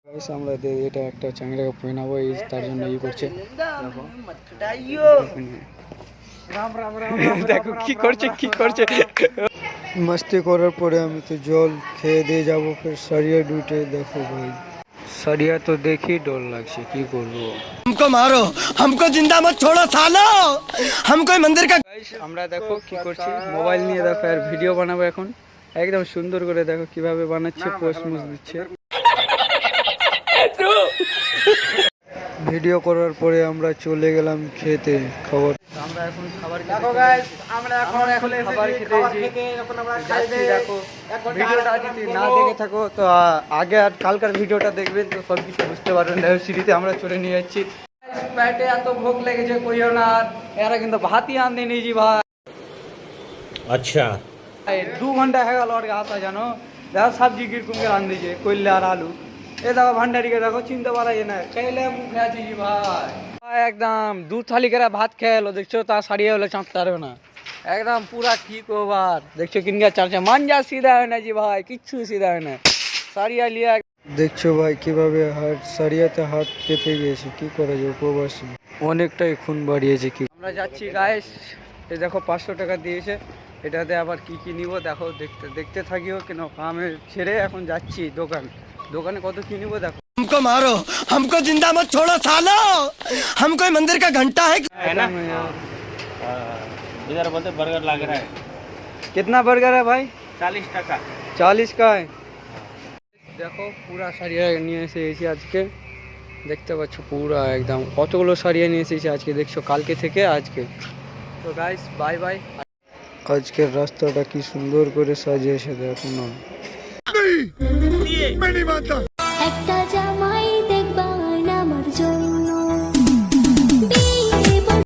guys আমরা এটা একটা চ্যাংড়াকে পয়নাবো এই তার জন্য ই করছে দেখো কি করছে কি করছে मस्ती করার পরে আমি তো জল খেয়ে দিয়ে যাবো ফির সরিয়া ডুটে দেখো ভাই सरिया तो देखी डर লাগছে কি করব हमको मारो हमको जिंदा मत छोड़ो सालो हम कोई मंदिर का गाइस আমরা দেখো কি করছি মোবাইল নিয়ে দেখো আর ভিডিও বানাবো এখন একদম সুন্দর করে দেখো কিভাবে বানাচ্ছে পোস্ট মুজ দিচ্ছে ভিডিও করার পরে আমরা চলে গেলাম খেতে খাবার আমরা এখন খাবার দেখো গাইস আমরা এখন খাবার খেতে এখন আমরা যাচ্ছি দেখো ভিডিওটা যদি না দেখে থাকো তো আগে আর কালকার ভিডিওটা দেখবেন তো সব কিছু বুঝতে পারবেন দেখো সিঁড়িতে আমরা চলে নিয়ে যাচ্ছি পেটে এত ভোগ লেগেছে কইও না এরা কিন্তু ভাতই আনতে নিয়েছি ভাই अच्छा 2 घंटा है गल और आता जानो देखो सब्जी किरकम के रांध दीजिए कोयला और आलू ए देखो भंडारी के देखो चिंता पारा ये ना कैले मुख আছে জি ভাই একদম দু থালি করে ভাত খেলো দেখছো তা সারিয়ে হলো চাঁদতে পারবে না একদম পুরা ঠিক ওভার দেখছো কিনগা চারচা মানজা সিধা হয় না জি ভাই কিচ্ছু সিধা হয় না সারিয়া লিয়া দেখছো ভাই কিভাবে হাত সারিয়াতে হাত কেটে গিয়েছে কি করা যায় উপবাসী অনেকটাই খুন বাড়িয়েছে কি আমরা যাচ্ছি গাইস এই দেখো 500 টাকা দিয়েছে এটাতে আবার কি কি নিব দেখো দেখতে থাকিও কেন কামে ছেড়ে এখন যাচ্ছি দোকানে কত কি নিব দেখো हमको मारो हमको जिंदा मत छोड़ो सालो हम कोई मंदिर का घंटा है ना इधर बोलते बर्गर लग रहा है कितना बर्गर है भाई 40 টাকা 40 का है দেখো পুরা সারিয়া নিয়ে এসেছি আজকে দেখতে পাচ্ছ পুরা একদম কতগুলো সারিয়া নিয়ে এসেছি আজকে দেখছো কালকে থেকে আজকে তো গাইস বাই বাই আজকের রাস্তাটা কি সুন্দর করে সাজিয়েছে দেখো না मैं नहीं मानता